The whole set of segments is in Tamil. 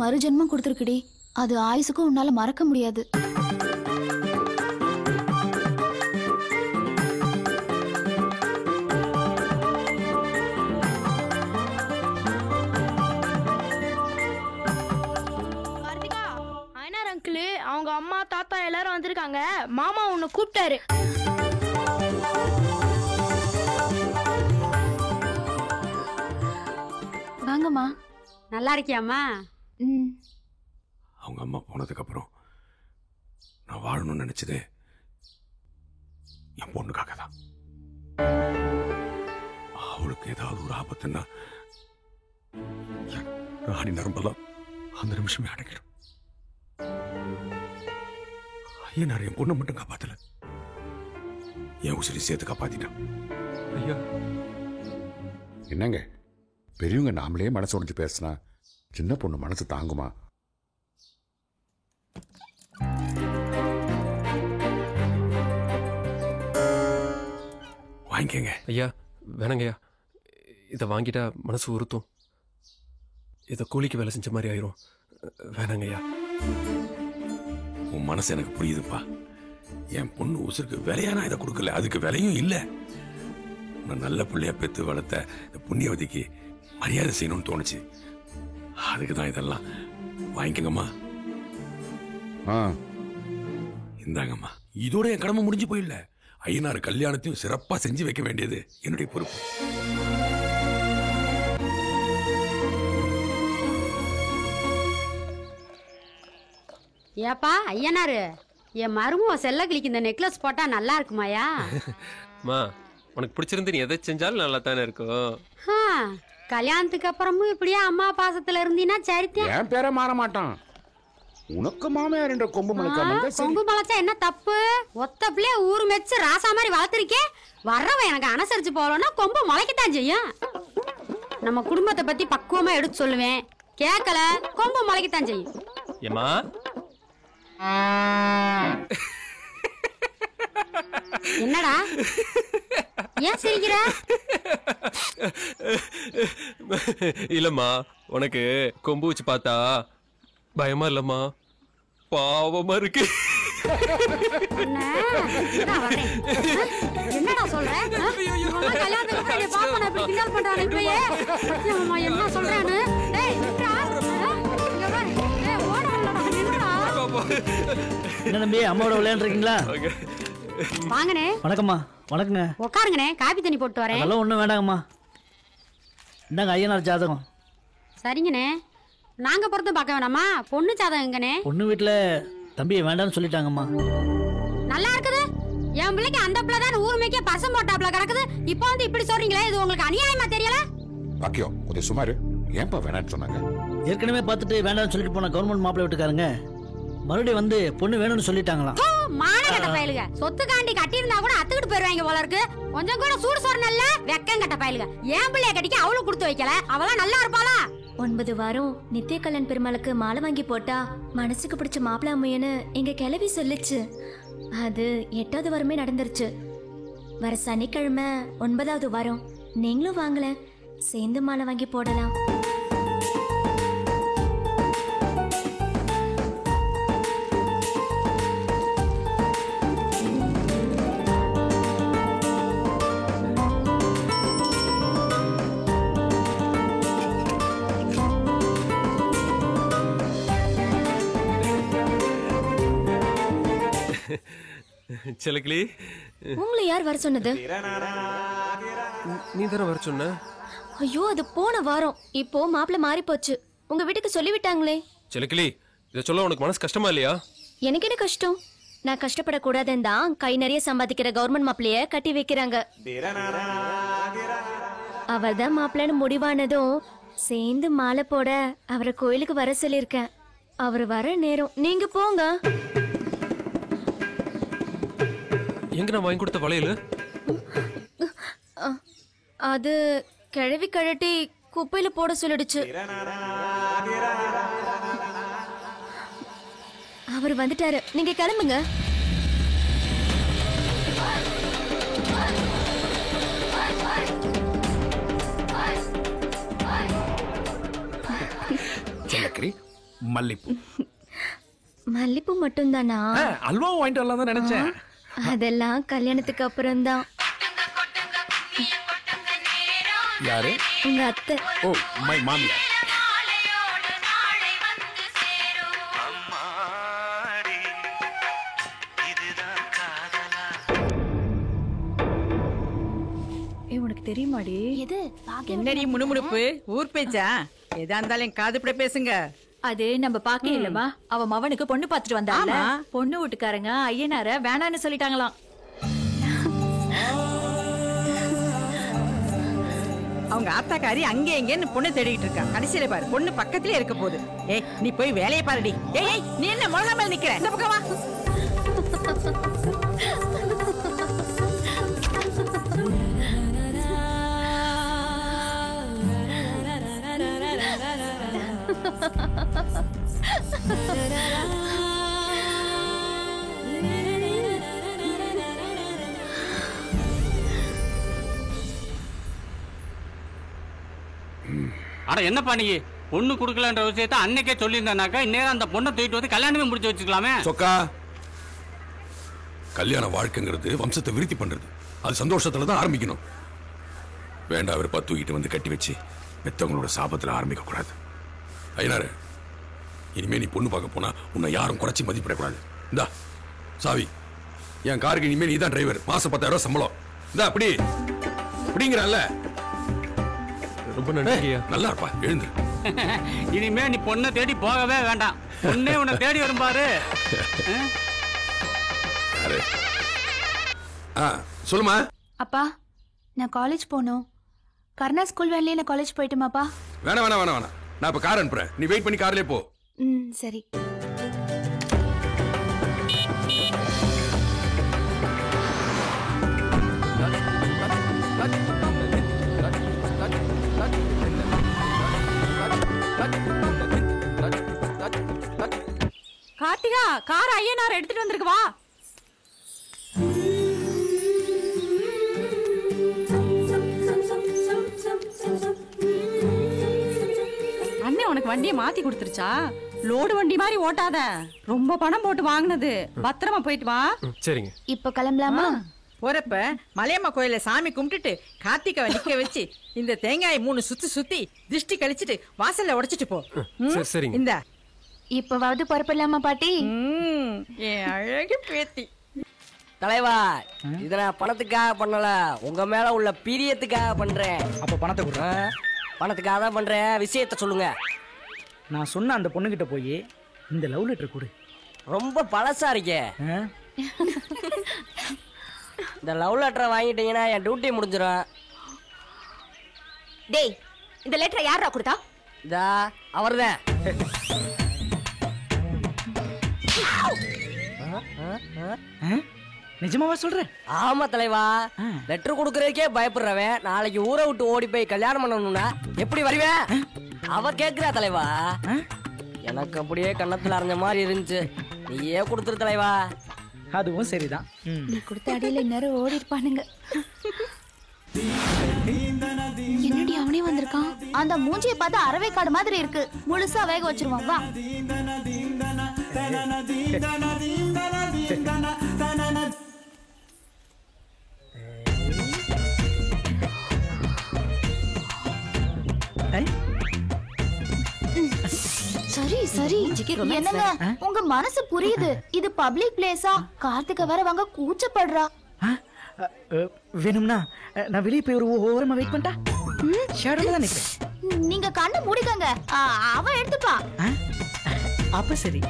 மறுஜென்மம் கொடுத்துருக்குடி. அது ஆயுசுக்கும் உன்னால மறக்க முடியாது. அவங்க அம்மா தாத்தா எல்லாரும் வந்திருக்காங்க. மாமா உன்னை கூப்பிட்டாரு. வாங்கம்மா. நல்லா இருக்கியாம்மா? அவங்க அம்மா போனதுக்கு அப்புறம் நான் வாழணும்னு நினைச்சதே என் பொண்ணுக்காக தான். அவளுக்கு ஏதாவது ஒரு ஆபத்துன்னா ராணி நரம்பெல்லாம் அந்த நிமிஷமே அடங்கிடும். ஐயனார் என் பொண்ணை மட்டும் காப்பாத்தல, என் உசிரி சேர்த்து காப்பாத்திட்டான். ஐயா என்னங்க பெரியவங்க நாமளே மனசு உடைஞ்சு பேசினா சின்ன பொண்ணு மனசு தாங்குமா? வாங்கிக்கங்க. ஐயா வேணாங்கய்யா, இதை வாங்கிட்டா மனசு உறுத்தும். இதை கூலிக்கு வேலை செஞ்ச மாதிரி ஆயிரும். வேணாங்கய்யா. உன் மனசு எனக்கு புரியுதுப்பா. என் பொண்ணு உசுருக்கு விலையானா இதை கொடுக்கல, அதுக்கு விலையும் இல்லை. நான் நல்ல பிள்ளையா பெத்து வளர்த்த இந்த புண்ணியவதிக்கு மரியாதை செய்யணும்னு தோணுச்சு. அதுக்கு தான் இதெல்லாம். வாங்கிக்கங்கம்மா. இந்தாங்கம்மா. இதோட என் கடமை முடிஞ்சு போயிடல. ஐயனார் கல்யாணத்தையும் சிறப்பா செஞ்சு வைக்க வேண்டியது என்னுடைய பொறுப்பு. ஏப்பா ஐயனாரு, என் மருமவ செல்ல கிளிக்கு இந்த நெக்லஸ் போட்டா நல்லா இருக்குமாயா? உனக்கு பிடிச்சிருந்து நீ எதை செஞ்சாலும் நல்லா தானே இருக்கும். கல்யாணத்துக்கு அப்புறமும் இப்படியே அம்மா பாசத்துல இருந்தீன்னா சரித்தான். என் பேரை மாற மாட்டான். உனக்கு மாமையார் என்ற கொம்பு முளைக்காம கொம்பு முளைச்சா என்ன தப்பு? ஒத்த பிள்ளைய ஊரு மெச்சு ராசா மாதிரி வளர்த்திருக்கே. வர்றவன் எனக்கு அனுசரிச்சு போகலன்னா கொம்பு முளைக்கத்தான் செய்யும். நம்ம குடும்பத்தை பத்தி பக்குவமா எடுத்து சொல்லுவேன். கேட்கல, கொம்பு முளைக்கத்தான் செய்யும். ஏமா என்னடா ஏன் சிரிக்கிற? இல்லம்மா, உனக்கு கொம்பு வச்சு பார்த்தா பயமா இல்லம்மா, பாவமா இருக்கு. என்னடா சொல்ற? கல்யாணத்துக்கு பாப்பா இப்படி கிண்டல் பண்றானே இப்பயே. என்ன சொல்றானு? என்ன தம்பி, அம்மாவோட விளையாண்டுருக்கீங்களா? வாங்கண்ணே. வணக்கம்மா. வணக்கங்க. உட்காருங்கண்ணே, காபி தண்ணி போட்டு வரேன். அதெல்லாம் ஒன்றும் வேண்டாங்கம்மா. இந்தாங்க ஐயனார் ஜாதகம். சரிங்கண்ணே. நாங்க பொறுத்து பார்க்க வேணாமா? பொண்ணு ஜாதகம் எங்கண்ணே? பொண்ணு வீட்டுல தம்பியை வேண்டாம்னு சொல்லிட்டாங்கம்மா. நல்லா இருக்குது. என் பிள்ளைக்கு அந்த பிள்ளை தான் ஊருமைக்கே பசம் போட்டாப்ல கிடக்குது. இப்போ வந்து இப்படி சொல்றீங்களே, இது உங்களுக்கு அநியாயமா தெரியல? பாக்கியம் கொஞ்சம் சுமாரு. ஏன்பா வேணான்னு சொன்னாங்க? ஏற்கனவே பார்த்துட்டு வேண்டாம்னு சொல்லிட்டு போன கவர்மெண்ட் மாப்பிள்ளை வீட்டுக்காரங்க மறுபடியும் வந்து பொண்ணு வேணும்னு சொல்லிட்டாங்களாம். மானகட்ட பயலுக. சொத்து காண்டி கட்டியிருந்தா கூட அத்துக்கிட்டு போயிருவாங்க போல இருக்கு. கொஞ்சம் கூட சூடு சொரணல்ல. வெக்கங்கட்ட பயலுக. ஏன் பிள்ளைய கட்டிக்க அவளும் கொடுத்து வைக்கல. அவளாம் நல்லா இருப்பாளா? 9 வாரம் நித்திய கல்யாண் பெருமாளுக்கு மாலை வாங்கி போட்டா மனசுக்கு பிடிச்ச மாப்பிள்ள அமையன்னு எங்க கிளவி சொல்லிச்சு. அது 8வது வாரமே நடந்துருச்சு. வர சனிக்கிழமை 9வது வாரம் நீங்களும் வாங்கல, சேர்ந்து மாலை வாங்கி போடலாம். செலக்கிளி, உங்களை யார் வர சொன்னது? நீ தானே வர சொன்ன. ஐயோ, அது போன வாரம். இப்போ மாப்பிள்ள மாறி போச்சு. உங்க வீட்டுக்கு சொல்லிவிட்டாங்களே. செலக்கிளி, இதை சொல்ல உனக்கு மனசு கஷ்டமா இல்லையா? எனக்கு என்ன கஷ்டம்? நான் கஷ்டப்படக்கூடாதுன்னு தான் கை நிறைய சம்பாதிக்கிற கவர்மெண்ட் மாப்பிள்ளைய கட்டி வைக்கிறாங்க. அவர் தான் மாப்பிள்ளன்னு முடிவானதும் சேர்ந்து மாலை போட அவரை கோயிலுக்கு வர சொல்லியிருக்கேன். அவர் வர நேரம் நீங்க போங்க. எங்க நான் வாங்கி கொடுத்த வளையல்? அது கிழவி கழட்டி குப்பையில போட சொல்லிடுச்சு. அவர் வந்துட்டாரு, நீங்க கிளம்புங்க. செல்லக்கிரி, மல்லிப்பூ. மல்லிப்பூ மட்டும்தானா? அல்வாவும் வாங்கிட்டு வரலாம் தான் நினைச்சேன். அதெல்லாம் கல்யாணத்துக்கு அப்புறம் தான். யாரு? உங்க அத்தை. ஓ, மை மாமியார். உனக்கு தெரியுமாடி? எது? என்னடி முணுமுணுப்பு? ஊர் பேச்சா? எதா இருந்தாலும் காதுபட பேசுங்க. அது நம்ம பாக்க இல்லமா, அவ மவனுக்கு பொண்ணு பாத்துட்டு வந்தால, பொண்ணு வீட்டுக்காரங்க ஐயனார வேணான்னு சொல்லிட்டாங்களாம். அவங்க ஆத்தாக்காரி அங்கே எங்கன்னு பொண்ணு தேடிட்டு இருக்கா. கடைசியில பாரு பொண்ணு பக்கத்திலே இருக்க போகுது. ஏய் நீ போய் வேலையை பாருடி. ஏய் நீ என்ன முழங்கா மேல நிக்கிற? இந்த பக்கம் வா. அட என்னப்பா நீ பொண்ணு குடுக்கலன்ற விஷயத்த அன்னைக்கே சொல்லியிருந்தானாக்கா இந்நேரம் அந்த பொண்ணை தூக்கிட்டு வந்து கல்யாணமே முடிச்சு வச்சுக்கலாமே. சொக்கா, கல்யாண வாழ்க்கைங்கிறது வம்சத்தை விருத்தி பண்றது. அது சந்தோஷத்துல தான் ஆரம்பிக்கணும். வேண்டாம் விருப்பா தூக்கிட்டு வந்து கட்டி வச்சு பெத்தவங்களோட சாபத்துல ஆரம்பிக்க கூடாது. ஐயனாரு, இனிமே நீ பொண்ணு பார்க்க போனா உன்னை யாரும் குறைச்சி மதிப்பிடக்கூடாது. இந்தா சாவி, என் காருக்கு இனிமே நீ தான் டிரைவர். மாசம் 10,000 சம்பளம். இந்தா அப்படி அப்படிங்கிறல்ல. ரொம்ப நன்றி. நல்லா இருப்பா, எழுந்து. இனிமே நீ பொண்ணை தேடி போகவே வேண்டாம். பொண்ணே உன்னை தேடி வரும் பாரு. சொல்லுமா. அப்பா, நான் காலேஜ் போகணும். கர்ணா ஸ்கூல் வேன்லயே நான் காலேஜ் போயிட்டுமாப்பா? வேணாம் வேணாம் வேணாம் வேணாம், நான் இப்ப கார் அனுப்புறேன். நீ வெயிட் பண்ணி கார்லயே போ. சரி. கார்த்திகா, கார் ஐயனார் எடுத்துட்டு வந்திருக்கு, வா. அண்ணே உனக்கு வண்டியை மாத்தி கொடுத்துருச்சா? லோடு வண்டி மாதிரி ஓட்டாத. ரொம்ப பணம் போட்டு வாங்கினது. பத்திரமா போயிட்டு வா. சரிங்க. இப்ப கிளம்பலாமா? போறப்ப மலையம்மா கோயில சாமி கும்பிட்டுட்டு கார்த்திகை நிக்க வச்சு இந்த தேங்காய் 3 சுத்தி திருஷ்டி கழிச்சிட்டு வாசல்ல உடைச்சிட்டு போ. சரிங்க. இந்த இப்பவாவது புறப்படலாமா பாட்டி? என் அழகு பேத்தி. தலைவா, இத நான் பணத்துக்காக பண்ணல, உங்க மேல உள்ள பிரியத்துக்காக பண்றேன். அப்ப பணத்தை கொடுற? பணத்துக்காக தான் பண்றேன். விஷயத்த சொல்லுங்க. நான் சொன்ன அந்த பொண்ணுகிட்ட போய் இந்த லவ் லெட்டர் கொடு. ரொம்ப பழசா இருக்கே. இந்த லவ் லெட்டரை வாங்கிட்டீங்கன்னா என் டியூட்டி முடிஞ்சிடும். டேய், இந்த லெட்டரை யாரா கொடுத்தா? இதா அவர்தான். நிஜமாவா சொல்ற? ஆமா தலைவா, லெட்டர் கொடுக்கறதுக்கே பயப்படுறவன் நாளைக்கு ஊரை விட்டு ஓடி போய் கல்யாணம் பண்ணணும்னா எப்படி வருவேன்? அவ கேக்குறா தலைவா. எனக்கு அப்படியே கண்ணத்துல அரைஞ்ச மாதிரி இருந்துச்சு. நீயே கொடுத்துரு தலைவா. அதுவும் சரிதான். நீ கொடுத்த அடியில இந்நேரம் ஓடி இருப்பானுங்க. என்னடி அவனே வந்திருக்கான்? அந்த மூஞ்சியை பார்த்தா அரவை காடு மாதிரி இருக்கு. முழுசா வேக வச்சிருவான். வா. சரி சரி, என்னங்க உங்க மனசு புரியுது. இது பப்ளிக் பிளேஸா? கார்த்திகை வர வாங்க கூச்சப்படுறா. வேணும்னா நான் வெளியே போய் ஒரு ஓரமா வெயிட் பண்ணிட்டா? ஷேடோல தான் நிக்கிறேன். நீங்க கண்ணை மூடிக்கங்க, அவ எடுத்துப்பா. அப்ப சரி.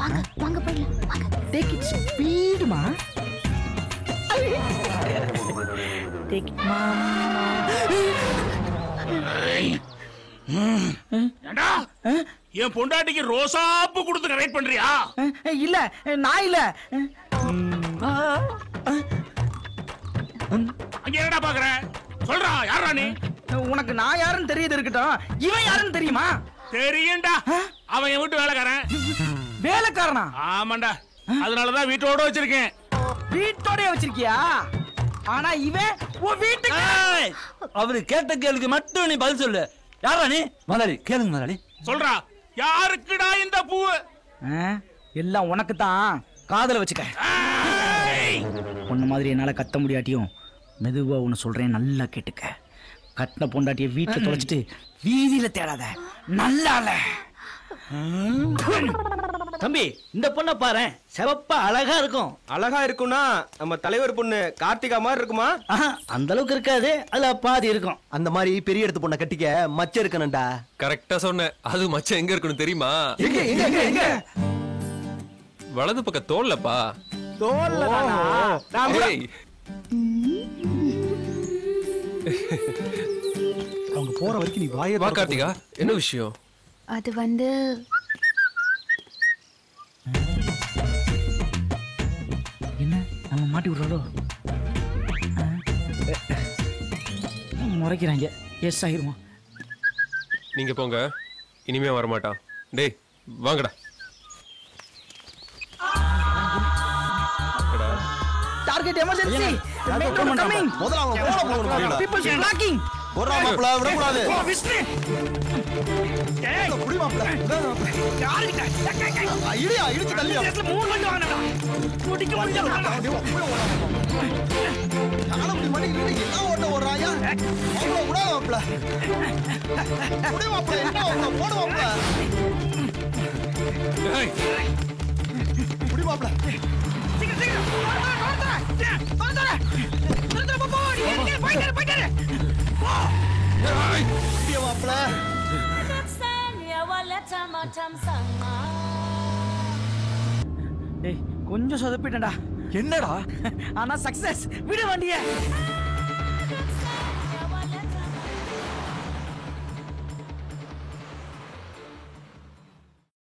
வாங்க வாங்க போயிடலாம். வாங்க. டேக் இட் ஸ்பீடுமா. டேக் இட் மாமா. என் பொண்டாட்டிக்கு ரோசாப்பு கொடுத்து வெயிட் பண்றியா? இல்ல, நான் இல்ல. அங்க என்னடா பாக்குற? சொல்றா, யாரா நீ? உனக்கு நான் யாருன்னு தெரியுது இருக்கட்டும், இவன் யாருன்னு தெரியுமா? தெரியும்டா, அவன் என் வீட்டு வேலைக்காரன். வேலைக்காரனா? ஆமாண்டா, அதனாலதான் வீட்டோட வச்சிருக்கேன். வீட்டோட வச்சிருக்கியா? ஆனா இவன் உன் வீட்டுக்கு. அவரு கேட்ட கேள்விக்கு மட்டும் நீ பதில் சொல்லு. யாரா நீ? முதலாளி கேளுங்க முதலாளி. சொல்றா, யாருக்குடா இந்த பூவு? எல்லாம் உனக்கு தான், காதல வச்சுக்க. பொண்ணு மாதிரி என்னால கத்த முடியாட்டியும் மெதுவா ஒன்னு சொல்றேன், நல்லா கேட்டுக்க. கட்டின பொண்டாட்டிய வீட்டுல தொலைச்சிட்டு வீதியில தேடாத, நல்லால. தம்பி, இந்த பொண்ணை பாரு, சிவப்பா அழகா இருக்கும். அழகா இருக்கும்னா நம்ம தலைவர் பொண்ணு கார்த்திகா மாதிரி இருக்குமா? அந்த அளவுக்கு இருக்காது, அதுல பாதி இருக்கும். அந்த மாதிரி பெரிய இடத்து பொண்ணை கட்டிக்க மச்சம் இருக்கணும்டா. கரெக்டா சொன்ன. அது மச்சம் எங்க இருக்கணும் தெரியுமா? வலது பக்கம் தோல்லப்பா. அவங்க போற வரைக்கும் நீ வாயை வா கார்த்திகா, என்ன விஷயம்? அது வந்து என்ன நம்ம மாட்டி விடுறாளோ? முறைக்கிறாங்க. எஸ் ஆயிருமா? நீங்க போங்க, இனிமே வரமாட்டான். டேய் வாங்கடா. Target emergency. கமிங். முதல்ல அவங்க போற போறோம். Peoples blocking. போறா மாப்ள, விட கூடாது. விஷ்ணு. புடி மாப்ள. யாருடா? இடியா, இடிச்சு தள்ளியா. மூணு வண்டி வாங்கடா. குடிக்க முடியல. காலப்படி மணி எல்லாம் ஓட்ட ஓடுறாயா? மாப்ள விடாத மாப்ள. புடி மாப்ள, என்ன ஓட்ட போடு மாப்ள. ஏய். புடி மாப்ள. சீக்கிரம் சீக்கிரம். வாடா. நிறுத்து போ. போயிடு. கொஞ்சம் சொதப்பிட்டா. என்னடா? ஆனா சக்சஸ். விடு வண்டிய.